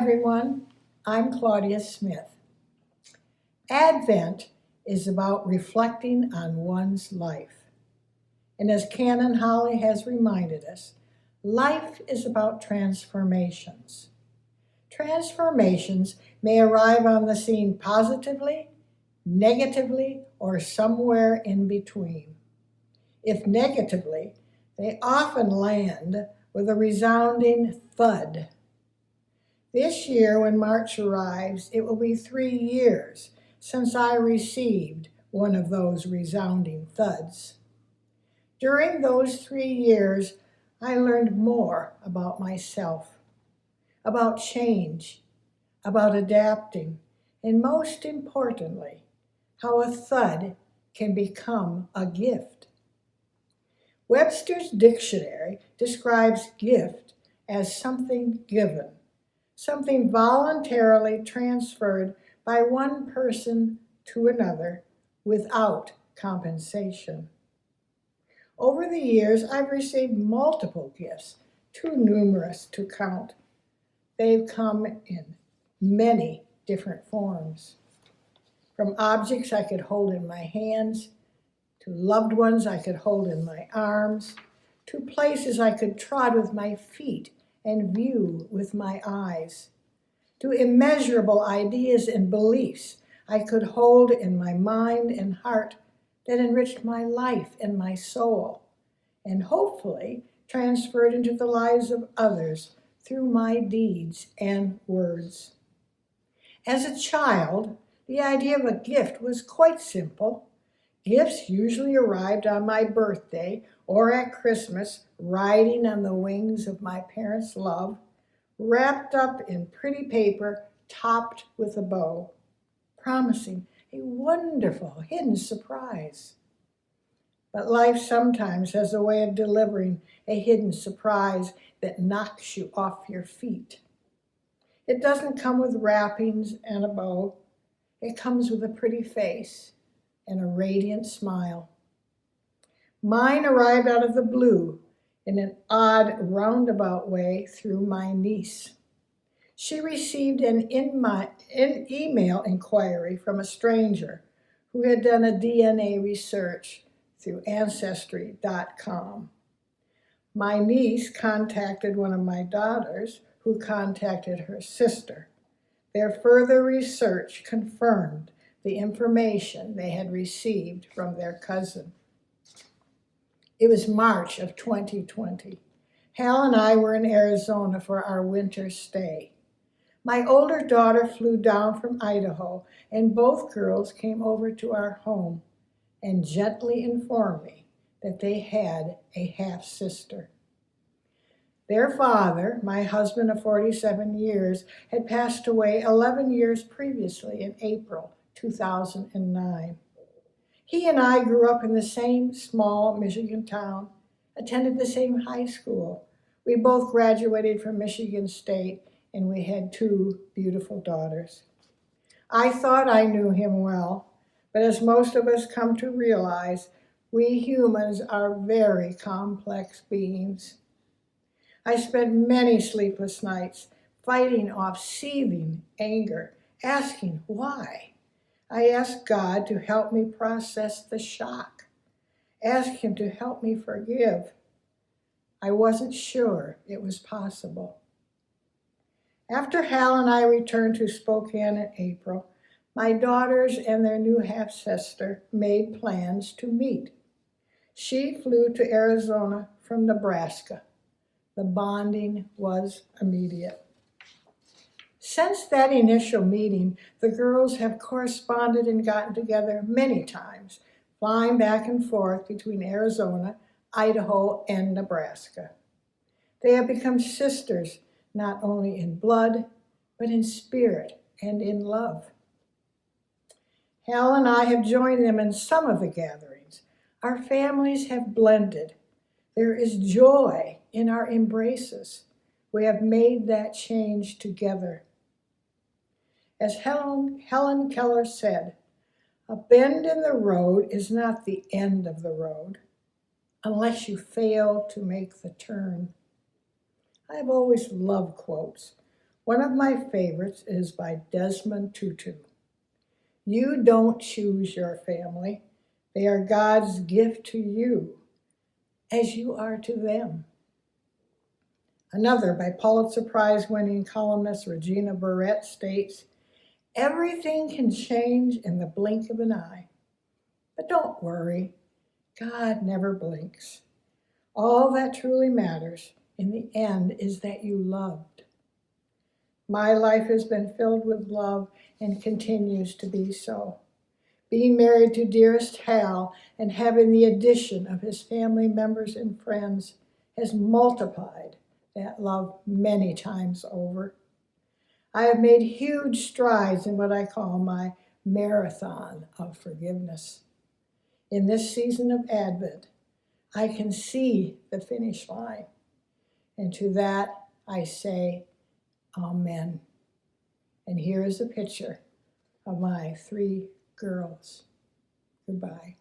everyone. I'm Claudia Smith. Advent is about reflecting on one's life. And as Canon Holly has reminded us, life is about transformations. Transformations may arrive on the scene positively, negatively, or somewhere in between. If negatively, they often land with a resounding thud. This year, when March arrives, it will be 3 years since I received one of those resounding thuds. During those 3 years, I learned more about myself, about change, about adapting, and most importantly, how a thud can become a gift. Webster's dictionary describes gift as something given, something voluntarily transferred by one person to another without compensation. Over the years, I've received multiple gifts, too numerous to count. They've come in many different forms, from objects I could hold in my hands, to loved ones I could hold in my arms, to places I could trod with my feet and view with my eyes, to immeasurable ideas and beliefs I could hold in my mind and heart that enriched my life and my soul, and hopefully transferred into the lives of others through my deeds and words. As a child, the idea of a gift was quite simple. Gifts usually arrived on my birthday or at Christmas, riding on the wings of my parents' love, wrapped up in pretty paper topped with a bow, promising a wonderful hidden surprise. But life sometimes has a way of delivering a hidden surprise that knocks you off your feet. It doesn't come with wrappings and a bow. It comes with a pretty face and a radiant smile. Mine arrived out of the blue in an odd roundabout way through my niece. She received an email inquiry from a stranger who had done a DNA research through Ancestry.com. My niece contacted one of my daughters, who contacted her sister. Their further research confirmed the information they had received from their cousin. It was March of 2020. Hal and I were in Arizona for our winter stay. My older daughter flew down from Idaho, and both girls came over to our home and gently informed me that they had a half-sister. Their father, my husband of 47 years, had passed away 11 years previously in April 2009. He and I grew up in the same small Michigan town, attended the same high school. We both graduated from Michigan State, and we had 2 beautiful daughters. I thought I knew him well, but as most of us come to realize, we humans are very complex beings. I spent many sleepless nights fighting off seething anger, asking why. I asked God to help me process the shock, asked Him to help me forgive. I wasn't sure it was possible. After Hal and I returned to Spokane in April, my daughters and their new half-sister made plans to meet. She flew to Arizona from Nebraska. The bonding was immediate. Since that initial meeting, the girls have corresponded and gotten together many times, flying back and forth between Arizona, Idaho, and Nebraska. They have become sisters, not only in blood, but in spirit and in love. Hal and I have joined them in some of the gatherings. Our families have blended. There is joy in our embraces. We have made that change together. As Helen Keller said, a bend in the road is not the end of the road unless you fail to make the turn. I've always loved quotes. One of my favorites is by Desmond Tutu. You don't choose your family. They are God's gift to you, as you are to them. Another by Pulitzer Prize-winning columnist Regina Barrett states, everything can change in the blink of an eye. But don't worry, God never blinks. All that truly matters in the end is that you loved. My life has been filled with love and continues to be so. Being married to dearest Hal and having the addition of his family members and friends has multiplied that love many times over. I have made huge strides in what I call my marathon of forgiveness. In this season of Advent, I can see the finish line. And to that I say, Amen. And here is a picture of my 3 girls. Goodbye.